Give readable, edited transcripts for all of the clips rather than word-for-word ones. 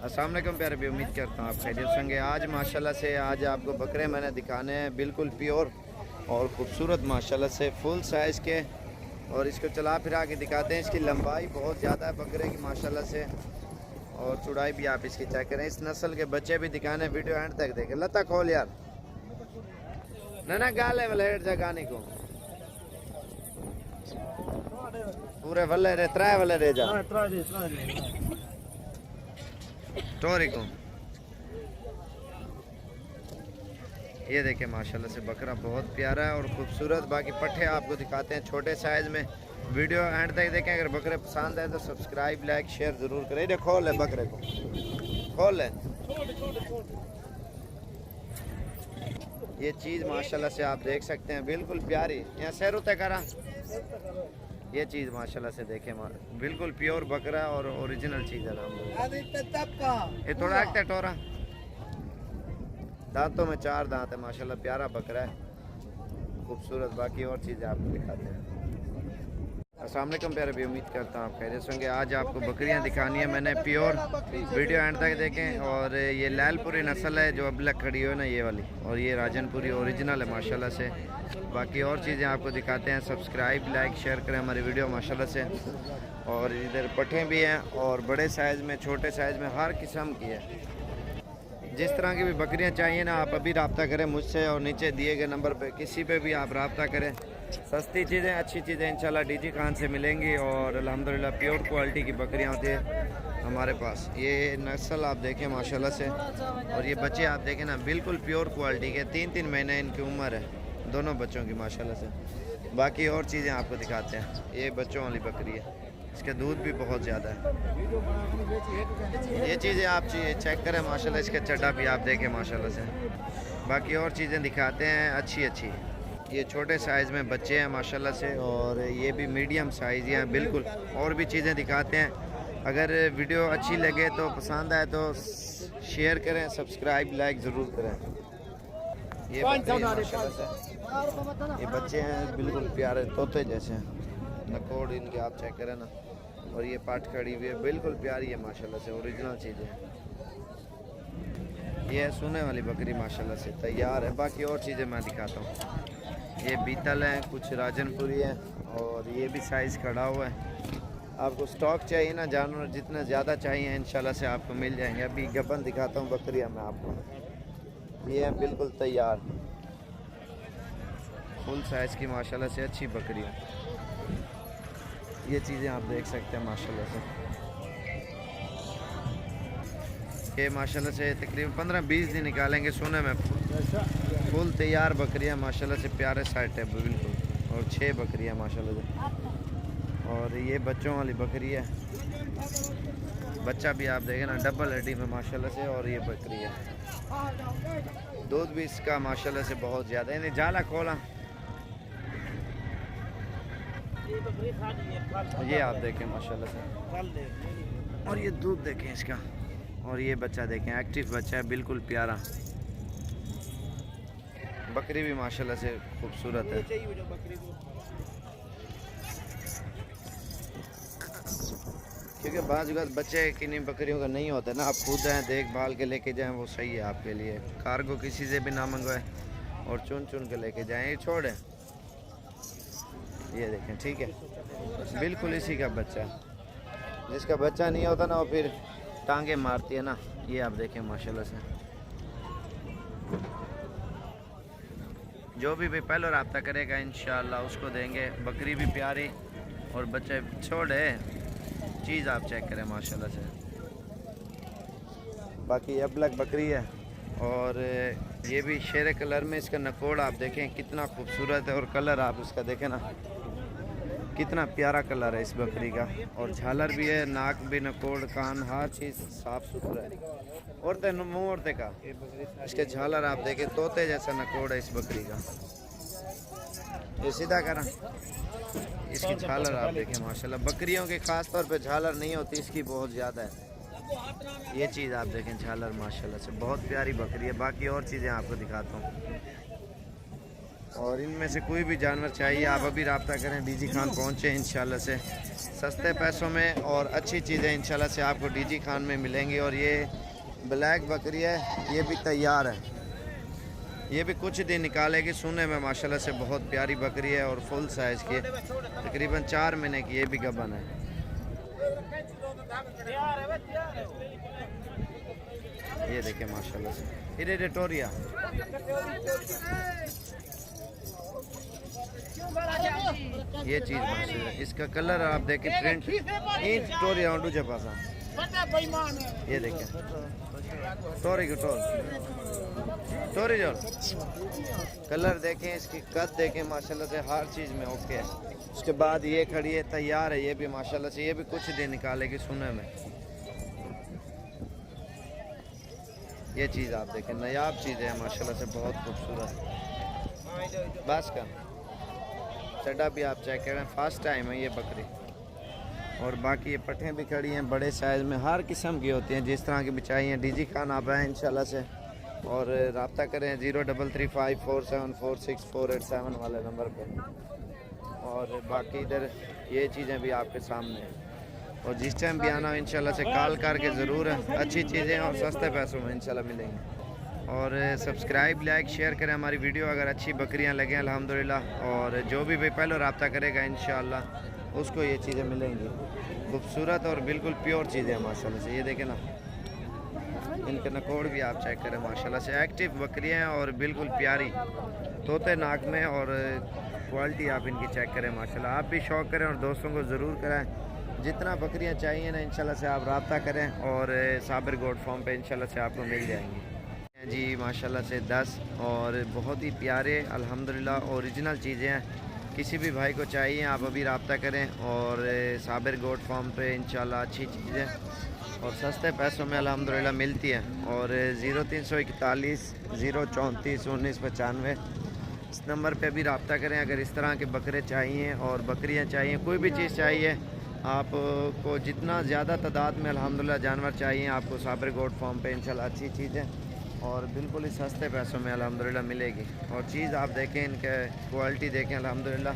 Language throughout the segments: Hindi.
अस्सलाम वालेकुम प्यारे भी, उम्मीद करता हूँ आप खैरियत से होंगे। आज माशाल्लाह से आज आपको बकरे मैंने दिखाने हैं बिल्कुल प्योर और ख़ूबसूरत माशाल्लाह से फुल साइज़ के, और इसको चला फिरा के दिखाते हैं। इसकी लंबाई बहुत ज़्यादा है बकरे की माशाल्लाह से, और चौड़ाई भी आप इसकी चेक करें। इस नस्ल के बच्चे भी दिखाने, वीडियो एंड तक देखें। लता खोल यार, ना गाले वाले हेड जा गाने को पूरे वाले रे त्रा वाले रे जा टोरी को। ये देखें माशाल्लाह से बकरा बहुत प्यारा है और ख़ूबसूरत। बाकी पट्ठे आपको दिखाते हैं छोटे साइज़ में, वीडियो एंड तक देखें। अगर बकरे पसंद है तो सब्सक्राइब लाइक शेयर ज़रूर करें। ये खोल है बकरे को, खोल है। ये चीज़ माशाल्लाह से आप देख सकते हैं बिल्कुल प्यारी। यहाँ सैर उतर करा, ये चीज़ माशाल्लाह से देखें बिल्कुल प्योर बकरा और ओरिजिनल चीज़ है। ये थोड़ा आगता है टोरा, दांतों में 4 दांत है माशाल्लाह, प्यारा बकरा है खूबसूरत। बाकी और चीज़ें आपको दिखाते हैं। अस्सलाम वालेकुम प्यारे भी, उम्मीद करता हूँ आप खैरियत से होंगे। आज आपको बकरियाँ दिखानी है मैंने प्योर, वीडियो एंड तक देखें। और ये लैलपुरी नस्ल है जो अभी खड़ी हो ना, ये वाली, और ये राजनपुरी ओरिजिनल है माशाल्लाह से। बाकी और चीज़ें आपको दिखाते हैं। सब्सक्राइब लाइक शेयर करें हमारी वीडियो माशाल्लाह से। और इधर पट्ठे भी हैं और बड़े साइज़ में छोटे साइज़ में हर किस्म की है। जिस तरह की भी बकरियां चाहिए ना, आप अभी रब्ता करें मुझसे, और नीचे दिए गए नंबर पे किसी पे भी आप रब्ता करें। सस्ती चीज़ें अच्छी चीज़ें इंशाल्लाह डीजी खान से मिलेंगी, और अल्हम्दुलिल्लाह प्योर क्वालिटी की बकरियां होती है हमारे पास। ये नस्ल आप देखें माशाल्लाह से, और ये बच्चे आप देखें ना बिल्कुल प्योर क्वालिटी के। 3-3 महीने इनकी उम्र है दोनों बच्चों की माशाल्लाह से। बाकी और चीज़ें आपको दिखाते हैं। ये बच्चों वाली बकरी है, इसका दूध भी बहुत ज़्यादा है। ये चीज़ें आप चेक करें माशाल्लाह, इसका चड्डा भी आप देखें माशाल्लाह से। बाकी और चीज़ें दिखाते हैं अच्छी। ये छोटे साइज़ में बच्चे हैं माशाल्लाह से, और ये भी मीडियम साइज़ हैं बिल्कुल। और भी चीज़ें दिखाते हैं। अगर वीडियो अच्छी लगे तो पसंद आए तो शेयर करें, सब्सक्राइब लाइक ज़रूर करें। ये माशाल्लाह से ये बच्चे हैं बिल्कुल प्यारे तोते जैसे हैं। नकोड़ इनके आप चेक करें ना, और ये पाट खड़ी हुई है बिल्कुल प्यारी है माशाल्लाह से, ओरिजिनल चीज़ें हैं। ये है सोने वाली बकरी माशाल्लाह से तैयार है। बाकी और चीज़ें मैं दिखाता हूँ। ये बीतल हैं, कुछ राजनपुरी है, और ये भी साइज़ खड़ा हुआ है। आपको स्टॉक चाहिए ना, जानवर जितने ज़्यादा चाहिए इंशाल्लाह से आपको मिल जाएंगे। अभी गबन दिखाता हूँ बकरियाँ मैं आपको। ये है बिल्कुल तैयार फुल साइज़ की माशाल्लाह से अच्छी बकरियाँ। ये चीज़ें आप देख सकते हैं माशाल्लाह से। ये माशाल्लाह से तकरीबन 15-20 दिन निकालेंगे सोने में। फुल तैयार बकरियां माशाल्लाह से, प्यारे साइट है बिल्कुल। और 6 बकरियां माशाल्लाह से। और ये बच्चों वाली बकरी है, बच्चा भी आप देखें ना डबल हड्डी में माशाल्लाह से। और ये बकरी है, दूध भी इसका माशाल्लाह से बहुत ज़्यादा है। जाला खोला, ये आप देखें माशाल्लाह से। और ये दूध देखें इसका, और ये बच्चा देखें एक्टिव बच्चा है बिल्कुल प्यारा। बकरी भी माशाल्लाह से खूबसूरत है। क्योंकि बाज़ बच्चे किन्हीं बकरियों का नहीं होता ना, आप खुद हैं देखभाल के लेके जाएं वो सही है आपके लिए। कार्गो किसी से भी ना मंगवाए और चुन के लेके जाएं। ये छोड़े, ये देखें ठीक है बिल्कुल इसी का बच्चा। जिसका बच्चा नहीं होता ना वो फिर टांगे मारती है ना। ये आप देखें माशाल्लाह से। जो भी पहले रब्ता करेगा इंशाल्लाह उसको देंगे। बकरी भी प्यारी और बच्चे छोड़े, चीज़ आप चेक करें माशाल्लाह से। बाकी अबलग बकरी है, और ये भी शेर कलर में। इसका नकोड़ आप देखें कितना खूबसूरत है, और कलर आप इसका देखें ना कितना प्यारा कलर है इस बकरी का। और झालर भी है, नाक भी, नकोड़, कान, हर चीज़ साफ़ सुथरा है। औरते मुँह औरते का इसके झालर आप देखें, तोते जैसा नकोड़ है इस बकरी का। ये सीधा करा, इसकी झालर आप देखें माशाल्लाह। बकरियों के ख़ास तौर पे झालर नहीं होती, इसकी बहुत ज़्यादा है। ये चीज़ आप देखें झालर माशाल्लाह से, बहुत प्यारी बकरी है। बाकी और चीज़ें आपको दिखाता हूँ। और इनमें से कोई भी जानवर चाहिए आप अभी रब्ता करें, डीजी खान पहुँचे इंशाल्लाह से सस्ते पैसों में और अच्छी चीज़ें इंशाल्लाह से आपको डीजी खान में मिलेंगी। और ये ब्लैक बकरी है, ये भी तैयार है, ये भी कुछ दिन निकालेगी। सुने में माशाल्लाह से बहुत प्यारी बकरी है और फुल साइज़ की, तकरीबन 4 महीने की, ये भी गबन है। ये देखें माशाल्लाह से इरेटोरिया, ये चीज़ माशाल्लाह, इसका कलर आप देखें प्रिंट टोरिया पासा, ये देखें टोरी को टोरी जोर कलर देखें, इसकी कद देखें माशाल्लाह से हर चीज़ में ओके है। उसके बाद ये खड़ी है, तैयार है, ये भी माशाल्लाह से, ये भी कुछ दिन निकालेगी सुने में। ये चीज़ आप देखें नायाब चीज़ है माशाल्लाह से, बहुत खूबसूरत। बस का चड्डा भी आप चेक करें, फर्स्ट टाइम है ये बकरी। और बाकी ये पट्ठें भी खड़ी हैं बड़े साइज़ में, हर किस्म की होती हैं, जिस तरह की भी चाहिए। डीजी खान आप आएँ इंशाल्लाह से और रब्ता करें 0335474648 वाले नंबर पे। और बाकी इधर ये चीज़ें भी आपके सामने हैं, और जिस टाइम भी आना हो इंशाल्लाह से कॉल करके ज़रूर अच्छी चीज़ें और सस्ते पैसों में इंशाल्लाह मिलेंगी। और सब्सक्राइब लाइक शेयर करें हमारी वीडियो अगर अच्छी बकरियां लगें अल्हम्दुलिल्लाह। और जो भी पहले रब्ता करेगा इंशाल्लाह उसको ये चीज़ें मिलेंगी, खूबसूरत और बिल्कुल प्योर चीज़ें माशाल्लाह से। ये देखें ना, इनके नकोड़ भी आप चेक करें माशाल्लाह से, एक्टिव बकरियां हैं और बिल्कुल प्यारी, तोते नाक में। और क्वालिटी आप इनकी चेक करें माशाल्लाह। आप भी शौक़ करें और दोस्तों को ज़रूर कराएं। जितना बकरियां चाहिए ना इंशाल्लाह से आप रब्ता करें और साबिर गोट फार्म पे इंशाल्लाह से आपको मिल जाएंगी जी माशाल्लाह से 10। और बहुत ही प्यारे अल्हम्दुलिल्लाह ओरिजिनल चीज़ें हैं। किसी भी भाई को चाहिए आप अभी रब्ता करें और साबिर गोट फार्म पे इंशाल्लाह अच्छी चीज़ें और सस्ते पैसों में अल्हम्दुलिल्लाह मिलती है। और 0341 034 1995 इस नंबर पे भी रब्ता करें अगर इस तरह के बकरे चाहिए और बकरियां चाहिए, कोई भी चीज़ चाहिए आपको, जितना ज़्यादा तादाद में अल्हम्दुलिल्लाह जानवर चाहिए आपको साबिर गोट फार्म पे इंशाल्लाह अच्छी चीज़ें और बिल्कुल ही सस्ते पैसों में अल्हम्दुलिल्लाह मिलेगी। और चीज़ आप देखें, इनके क्वालिटी देखें अल्हम्दुलिल्लाह,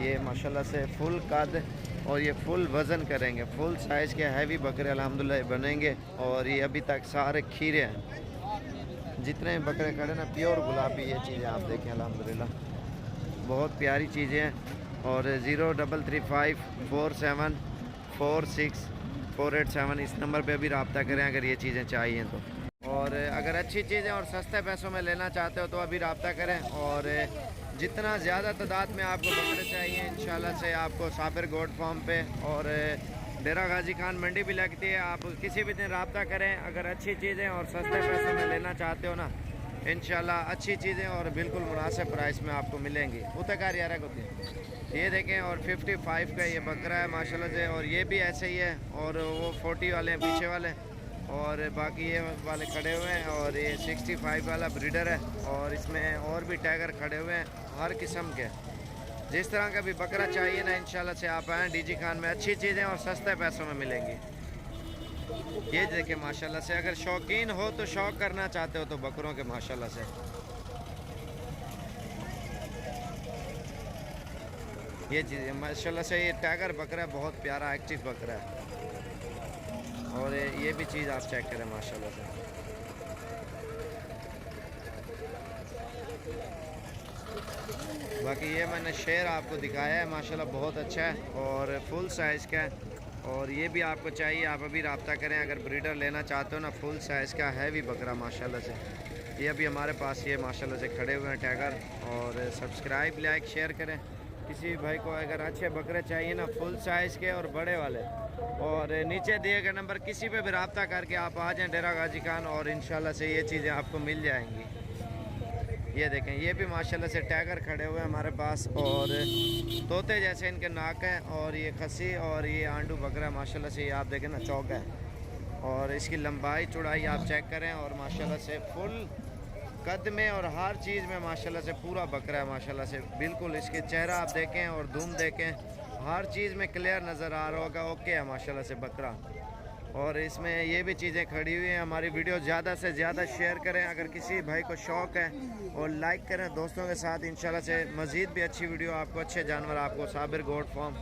ये माशाल्लाह से फुल कद और ये फुल वज़न करेंगे, फुल साइज़ के हैवी बकरे अल्हम्दुलिल्लाह बनेंगे। और ये अभी तक सारे खीरे हैं, जितने बकरे खड़े ना प्योर गुलाबी, ये चीज़ें आप देखें अल्हम्दुलिल्लाह बहुत प्यारी चीज़ें हैं। और 0335474648 इस नंबर पे भी रब्ता करें अगर ये चीज़ें चाहिए तो। और अगर अच्छी चीज़ें और सस्ते पैसों में लेना चाहते हो तो अभी रब्ता करें। और जितना ज़्यादा तादाद में आपको बकरे चाहिए इंशाल्लाह से आपको साबिर गोट फार्म पे और डेरा गाजी खान मंडी भी लगती है, आप किसी भी दिन रब्ता करें अगर अच्छी चीज़ें और सस्ते पैसों में लेना चाहते हो ना इंशाल्लाह अच्छी चीज़ें और बिल्कुल मुनासिब प्राइस में आपको मिलेंगी। उतकार यार होती है, ये देखें। और 55 का ये बकरा है माशाल्लाह से, और ये भी ऐसे ही है। और वो 40 वाले हैं पीछे वाले, और बाकी ये वाले खड़े हुए हैं। और ये 65 वाला ब्रीडर है, और इसमें और भी टाइगर खड़े हुए हैं हर किस्म के। जिस तरह का भी बकरा चाहिए ना इंशाल्लाह से आप आएँ डीजी खान में, अच्छी चीज़ें और सस्ते पैसों में मिलेंगी। ये देखें माशाल्लाह से, अगर शौकीन हो तो शौक़ करना चाहते हो तो बकरों के माशाल्लाह से, ये चीज़ माशाल्लाह से। ये टाइगर बकरा है, बहुत प्यारा एक्टिव बकरा है। और ये भी चीज़ आप चेक करें माशाल्लाह से। बाकी ये मैंने शेर आपको दिखाया है माशाल्लाह, बहुत अच्छा है और फुल साइज़ का है। और ये भी आपको चाहिए आप अभी रब्ता करें अगर ब्रीडर लेना चाहते हो ना, फुल साइज़ का हैवी बकरा माशाल्लाह से। ये अभी हमारे पास ये माशाल्लाह से खड़े हुए हैं टाइगर। और सब्सक्राइब लाइक शेयर करें। किसी भी भाई को अगर अच्छे बकरे चाहिए ना फुल साइज़ के और बड़े वाले, और नीचे दिए गए नंबर किसी पे भी रब्ता करके आप आ जाएँ डेरा गाजी खान, और इंशाल्लाह से ये चीज़ें आपको मिल जाएंगी। ये देखें, ये भी माशाल्लाह से टाइगर खड़े हुए हैं हमारे पास, और तोते जैसे इनके नाक हैं। और ये खसी और ये आंडू बकरा माशाल्लाह से, ये आप देखें ना चौक है। और इसकी लंबाई चौड़ाई आप चेक करें, और माशाल्लाह से फुल कद में और हर चीज़ में माशाल्लाह से पूरा बकरा है माशाल्लाह से। बिल्कुल इसके चेहरा आप देखें और दुम देखें, हर चीज़ में क्लियर नज़र आ रहा होगा, ओके है माशाल्लाह से बकरा। और इसमें ये भी चीज़ें खड़ी हुई हैं। हमारी वीडियो ज़्यादा से ज़्यादा शेयर करें, अगर किसी भाई को शौक़ है, और लाइक करें दोस्तों के साथ। इंशाल्लाह से मज़ीद भी अच्छी वीडियो आपको, अच्छे जानवर आपको साबिर गोट फार्म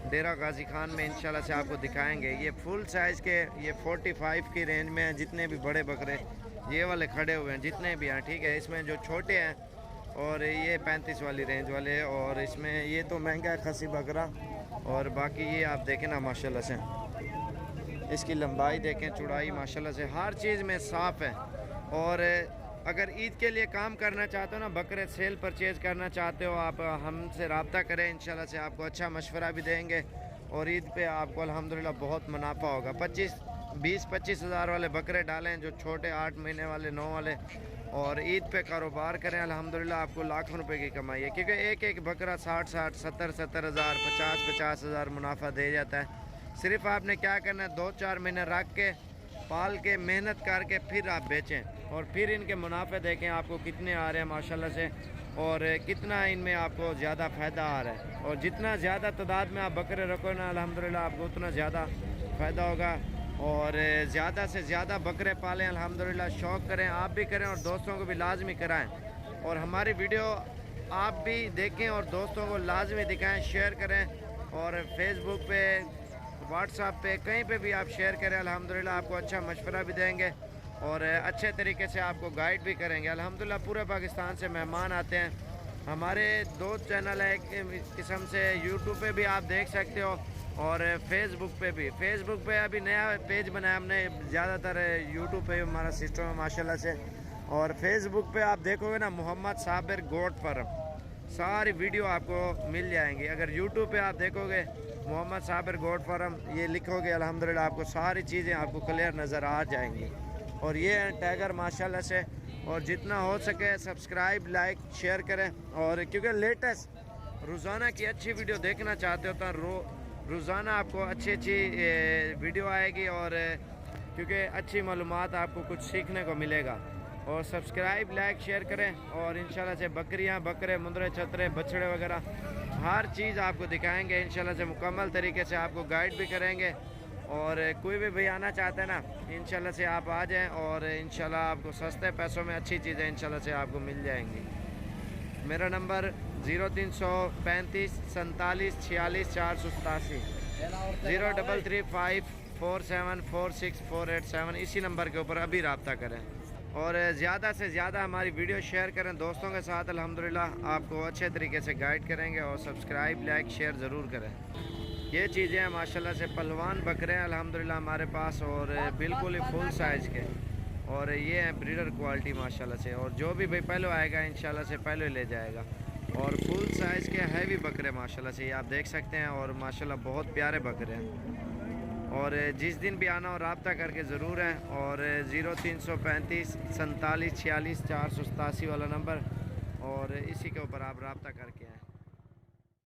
डेरा गाजी खान में इंशाल्लाह से आपको दिखाएंगे। ये फुल साइज़ के, ये 45 की रेंज में हैं। जितने भी बड़े बकरे ये वाले खड़े हुए हैं, जितने भी हैं, ठीक है। इसमें जो छोटे हैं और ये 35 वाली रेंज वाले, और इसमें ये तो महंगा है खसी बकरा। और बाकी ये आप देखें ना माशाल्लाह से, इसकी लंबाई देखें, चौड़ाई माशाल्लाह से हर चीज़ में साफ़ है। और अगर ईद के लिए काम करना चाहते हो ना, बकरे सेल परचेज़ करना चाहते हो, आप हमसे रब्ता करें। इंशाल्लाह से आपको अच्छा मशवरा भी देंगे और ईद पे आपको अल्हम्दुलिल्लाह बहुत मुनाफा होगा। 20-25 हज़ार वाले बकरे डालें, जो छोटे 8 महीने वाले, 9 वाले, और ईद पे कारोबार करें। अल्हम्दुलिल्लाह आपको लाखों रुपए की कमाई है, क्योंकि एक एक बकरा 60-60, 70-70 हज़ार, 50-50 हज़ार मुनाफा दे जाता है। सिर्फ आपने क्या करना है, 2-4 महीने रख के, पाल के, मेहनत करके फिर आप बेचें, और फिर इनके मुनाफे देखें आपको कितने आ रहे हैं माशाल्लाह से, और कितना इनमें आपको ज़्यादा फ़ायदा आ रहा है। और जितना ज़्यादा तादाद में आप बकरे रखो ना, अल्हम्दुलिल्लाह आपको उतना ज़्यादा फ़ायदा होगा। और ज़्यादा से ज़्यादा बकरे पालें, अल्हम्दुलिल्लाह शौक़ करें, आप भी करें और दोस्तों को भी लाजमी कराएं। और हमारी वीडियो आप भी देखें और दोस्तों को लाजमी दिखाएं, शेयर करें। और फेसबुक पे, व्हाट्सएप पे, कहीं पे भी आप शेयर करें। अल्हम्दुलिल्लाह आपको अच्छा मशवरा भी देंगे और अच्छे तरीके से आपको गाइड भी करेंगे। अल्हम्दुलिल्लाह पूरे पाकिस्तान से मेहमान आते हैं। हमारे 2 चैनल है एक किस्म से, यूट्यूब पे भी आप देख सकते हो और फेसबुक पे भी। फेसबुक पे अभी नया पेज बनाया हमने, ज़्यादातर यूट्यूब पे हमारा सिस्टम है माशाल्लाह से। और फेसबुक पे आप देखोगे ना, मोहम्मद साबिर गोट फार्म, सारी वीडियो आपको मिल जाएंगी। अगर यूट्यूब पे आप देखोगे मोहम्मद साबिर गोट फार्म, ये लिखोगे, अल्हम्दुलिल्लाह आपको सारी चीज़ें आपको क्लियर नज़र आ जाएंगी। और ये है टाइगर माशाल्लाह से। और जितना हो सके सब्सक्राइब, लाइक, शेयर करें। और क्योंकि लेटेस्ट रोज़ाना की अच्छी वीडियो देखना चाहते हो तो रोज़ाना आपको अच्छी वीडियो आएगी, और क्योंकि अच्छी मालूमात आपको कुछ सीखने को मिलेगा। और सब्सक्राइब, लाइक, शेयर करें। और इंशाल्लाह से बकरियां, बकरे, मुंदरे, छतरे, बछड़े वगैरह हर चीज़ आपको दिखाएंगे इंशाल्लाह से, मुकम्मल तरीके से आपको गाइड भी करेंगे। और कोई भी भाई आना चाहते हैं ना, इंशाल्लाह से आप आ जाएं, और इंशाल्लाह आपको सस्ते पैसों में अच्छी चीज़ें इंशाल्लाह से आपको मिल जाएंगी। मेरा नंबर 0335 47 46 487, 0335 47 46 487, इसी नंबर के ऊपर अभी रब्ता करें। और ज़्यादा से ज़्यादा हमारी वीडियो शेयर करें दोस्तों के साथ। अल्हम्दुलिल्लाह आपको अच्छे तरीके से गाइड करेंगे। और सब्सक्राइब, लाइक, शेयर ज़रूर करें। ये चीज़ें हैं माशाल्लाह से, पलवान बकरे हैं अल्हम्दुलिल्लाह हमारे पास, और बिल्कुल ही फुल साइज़ के। और ये हैं ब्रीडर क्वालिटी माशाल्लाह से। और जो भी भाई पहले आएगा इंशाल्लाह से पहले ले जाएगा। और फुल साइज़ के हैवी बकरे माशाल्लाह से, ये आप देख सकते हैं। और माशाल्लाह बहुत प्यारे बकरे हैं। और जिस दिन भी आना हो रब्ता करके ज़रूर है। और 0335 47 46 487 वाला नंबर, और इसी के ऊपर आप रब्ता करके आएँ।